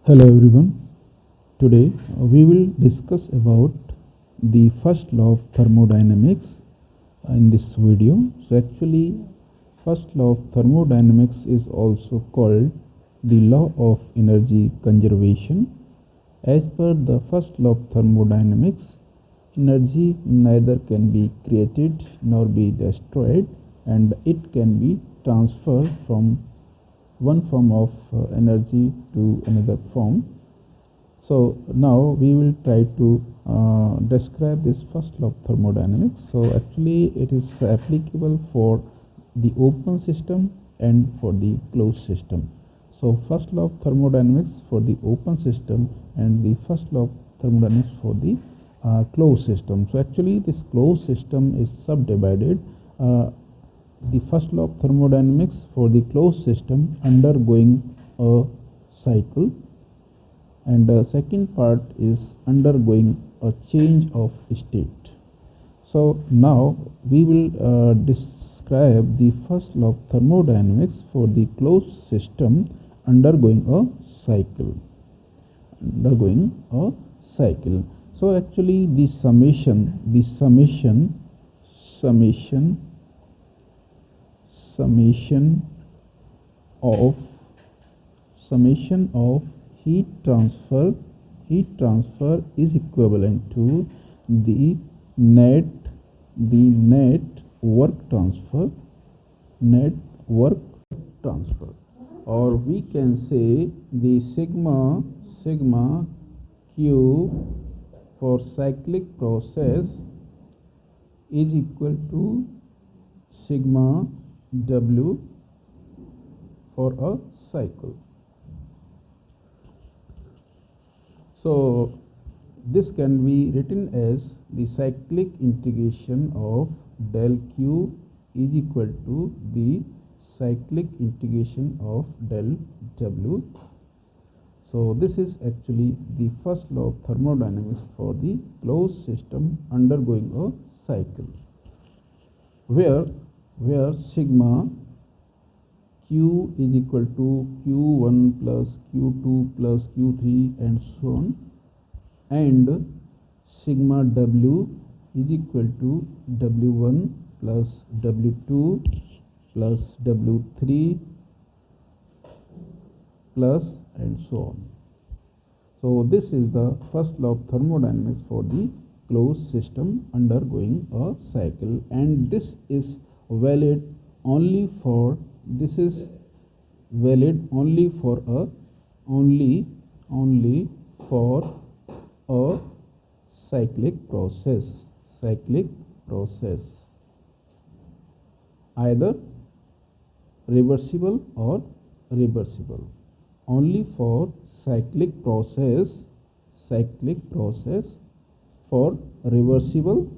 Hello everyone. Today we will discuss about the first law of thermodynamics in this video. So actually first law of thermodynamics is also called the law of energy conservation. As per the first law of thermodynamics, energy neither can be created nor be destroyed, and it can be transferred from one form of energy to another form. So now we will try to describe this first law of thermodynamics. So actually it is applicable for the open system and for the closed system. So first law of thermodynamics for the open system and the first law of thermodynamics for the closed system. So actually this closed system is subdivided. The first law of thermodynamics for the closed system undergoing a cycle, and the second part is undergoing a change of state. So now we will describe the first law of thermodynamics for the closed system undergoing a cycle. So actually the summation of heat transfer is equivalent to the net work transfer, or we can say the sigma q for cyclic process is equal to sigma w for a cycle. So this can be written as the cyclic integration of del q is equal to the cyclic integration of del w. So this is actually the first law of thermodynamics for the closed system undergoing a cycle, where sigma q is equal to q1 plus q2 plus q3 and so on, and sigma w is equal to w1 plus w2 plus w3 plus and so on. So this is the first law of thermodynamics for the closed system undergoing a cycle, and this is valid only for a cyclic process, either reversible or reversible. Only for cyclic process, for reversible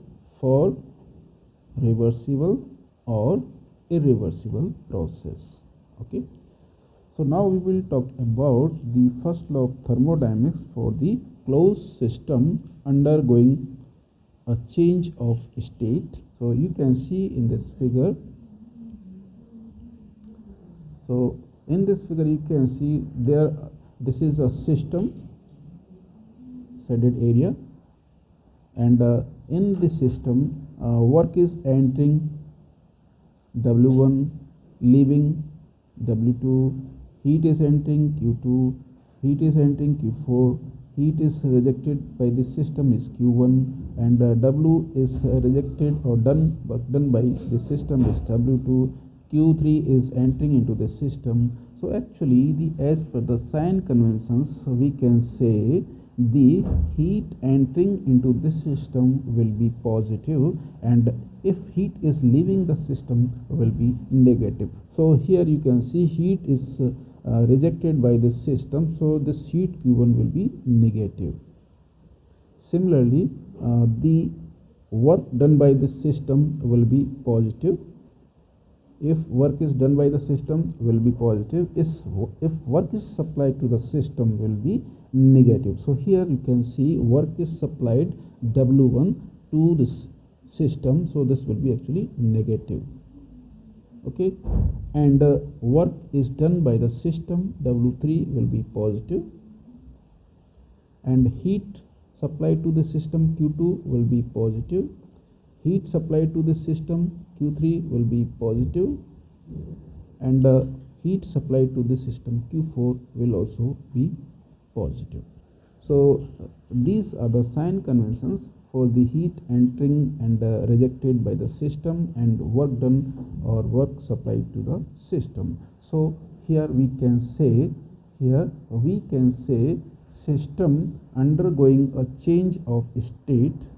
or irreversible process. Okay. So now we will talk about the first law of thermodynamics for the closed system undergoing a change of state. So you can see in this figure. So in this figure you can see this is a system, shaded area, and in this system work is entering W1, leaving W2, heat is entering Q2, heat is entering Q4, heat is rejected by this system is Q1, and W is rejected or done by the system is W2, Q3 is entering into the system. So actually as per the sign conventions we can say the heat entering into this system will be positive, and if heat is leaving the system will be negative. So here you can see heat is rejected by this system, so this heat Q1 will be negative. Similarly, the work done by this system will be positive. If work is done by the system will be positive, if work is supplied to the system will be negative. So here you can see work is supplied W1 to this system, so this will be actually negative. Okay, and work is done by the system W3 will be positive, and heat supplied to the system Q2 will be positive. Heat supplied to the system Q3 will be positive, and heat supplied to the system Q4 will also be positive. So these are the sign conventions for the heat entering and rejected by the system, and work done or work supplied to the system. So here we can say system undergoing a change of state,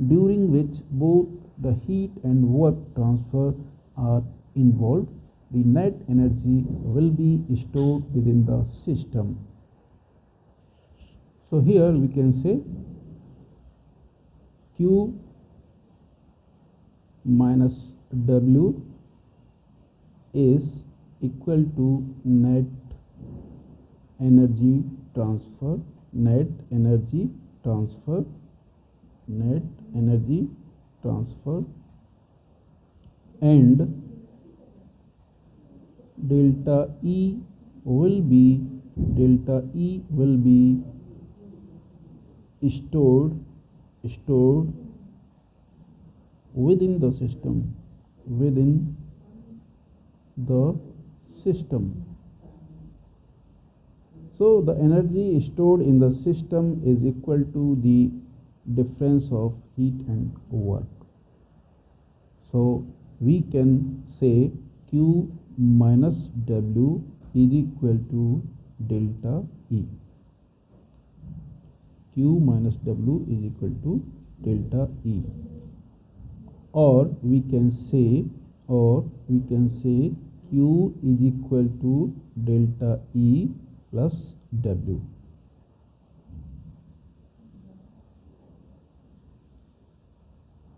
during which both the heat and work transfer are involved. The net energy will be stored within the system. So here we can say Q minus W is equal to net energy transfer, and delta E will be stored within the system. So the energy stored in the system is equal to the difference of heat and work. So we can say Q minus W is equal to delta E. Q minus W is equal to delta E. Or we can say Q is equal to delta E plus W.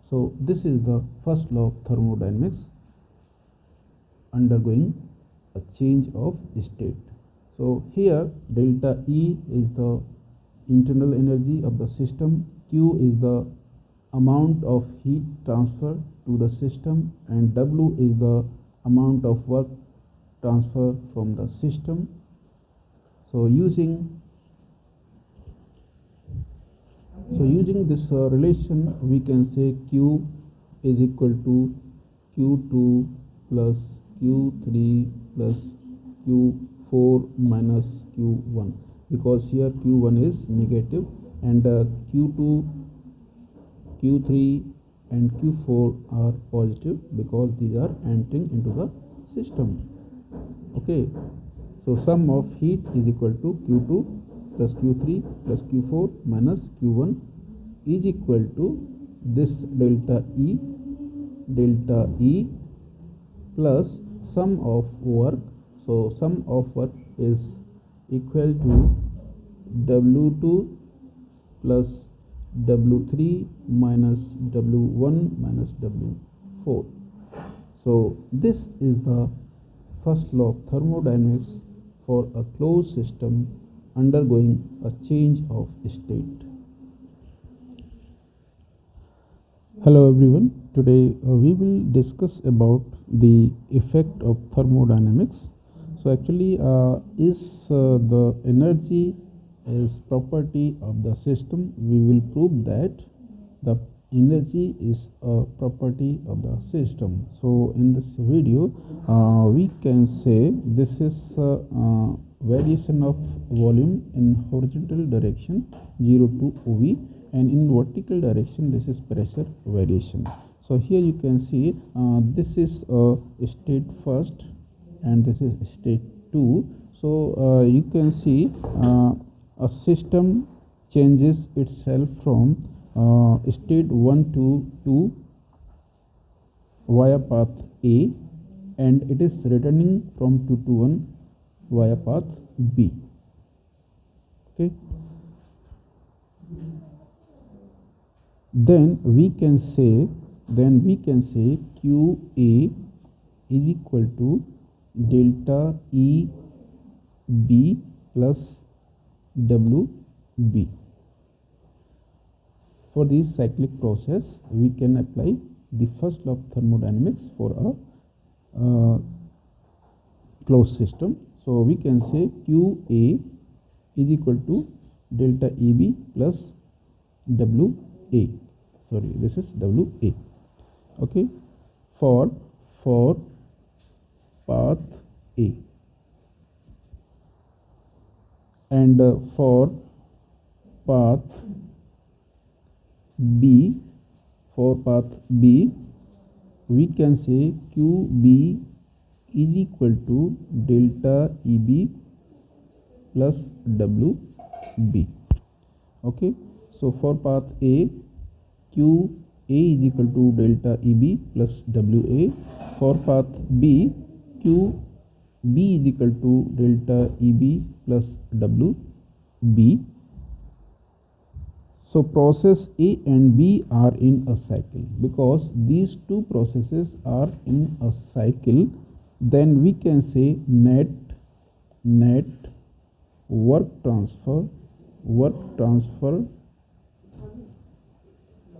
So this is the first law of thermodynamics undergoing a change of state. So here delta E is the internal energy of the system, Q is the amount of heat transfer to the system, and W is the amount of work transfer from the system. So using this relation, we can say Q is equal to Q2 plus Q3 plus Q4 minus Q1, because here Q1 is negative, and Q2, Q3 and Q4 are positive because these are entering into the system. Okay, so sum of heat is equal to Q2 plus Q3 plus Q4 minus Q1 is equal to this delta E plus sum of work. So sum of work is equal to W2 plus W3 minus W1 minus W4. So this is the first law of thermodynamics for a closed system undergoing a change of state. Hello everyone, today we will discuss about the effect of thermodynamics. So actually the energy is property of the system. We will prove that the energy is a property of the system. So in this video we can say this is variation of volume in horizontal direction 0 to V, and in vertical direction this is pressure variation. So here you can see this is state first and this is state 2. So you can see a system changes itself from state 1 to 2 via path A, and it is returning from 2 to 1 via path B. Okay, then we can say QA is equal to delta EB plus WB. For this cyclic process, we can apply the first law of thermodynamics for a closed system. So we can say QA is equal to delta EB plus WA. Sorry, this is WA. Okay, for path A, and for path B, we can say QB is equal to delta EB plus WB. Okay, so for path A, QA is equal to delta EB plus WA. For path B, QB is equal to delta EB plus WB. So process A and B are in a cycle. Because these two processes are in a cycle, then we can say net work transfer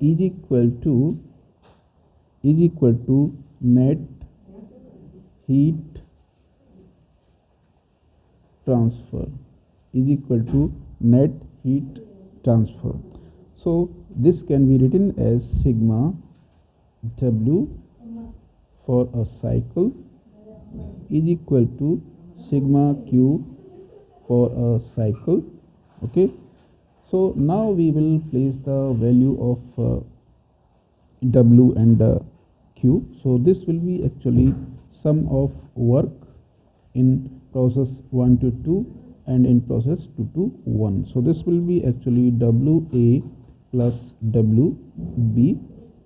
is equal to net heat transfer is equal to net heat transfer. So this can be written as sigma W for a cycle is equal to sigma Q for a cycle. Okay, so now we will place the value of W and Q. So this will be actually sum of work in process 1 to 2 and in process 2 to 1. So this will be actually WA plus WB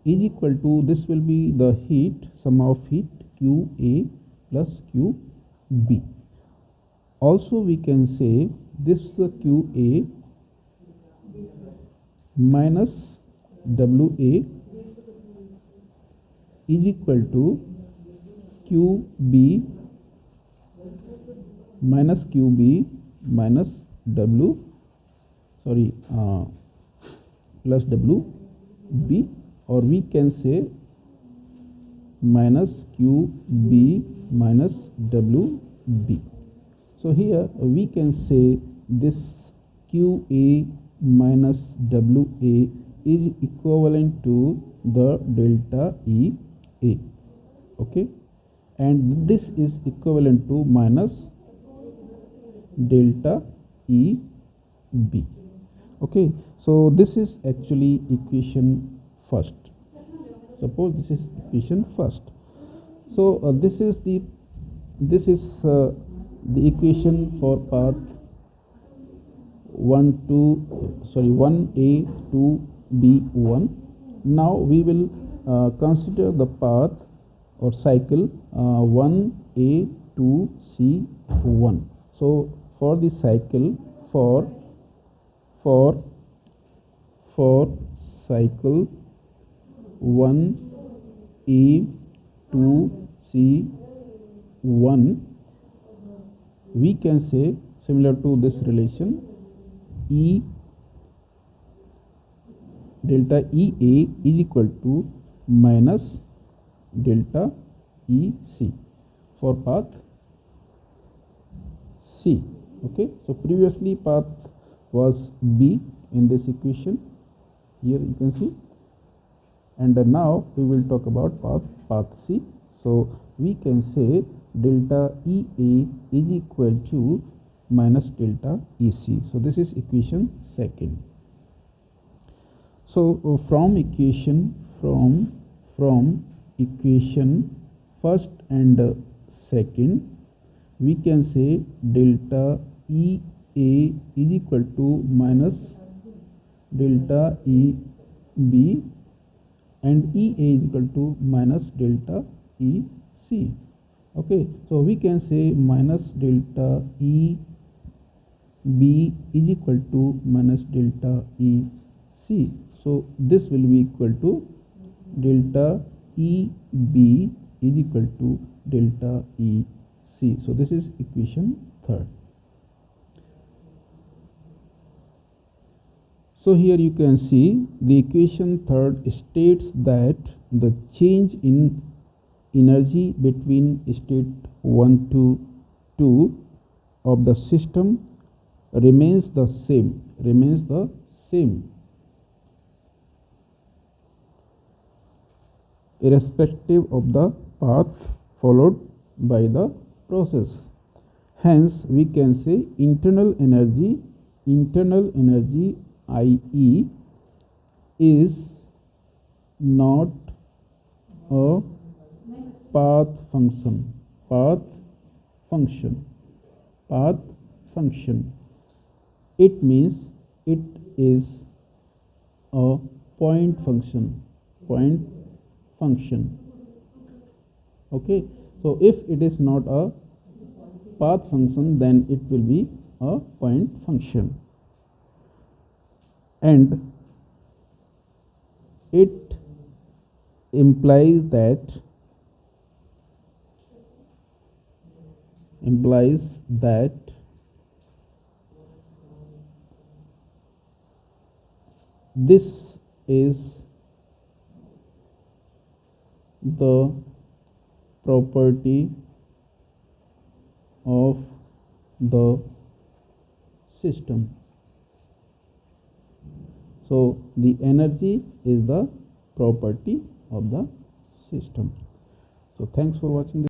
is equal to, this will be the heat, sum of heat, QA plus QB. Also we can say this QA minus WA is equal to QB minus QB minus plus WB, or we can say minus QB minus WB. So here we can say this QA minus WA is equivalent to the delta EA. Okay, and this is equivalent to minus delta EB. Okay, so this is actually equation first. Suppose this is equation first. So this is the equation for path 1A to B1. Now we will consider the path or cycle 1A to C1. So for the cycle for cycle 1A to C1, we can say similar to this relation, delta EA is equal to minus delta EC for path C. Okay, so previously path was B in this equation, here you can see, and now we will talk about path C. So we can say delta EA is equal to minus delta EC. So this is equation second. So from equation first and second, we can say delta EA is equal to minus delta EB and EA is equal to minus delta EC. Okay, so we can say minus delta EB is equal to minus delta EC. So this will be equal to delta EB is equal to delta EC. So this is equation third. So here you can see the equation third states that the change in energy between state 1 to 2 of the system remains the same, irrespective of the path followed by the process. Hence, we can say internal energy IE is not a path function. It means it is a point function. Okay, so if it is not a path function, then it will be a point function, and it implies that this is the property of the system. So the energy is the property of the system. So thanks for watching this.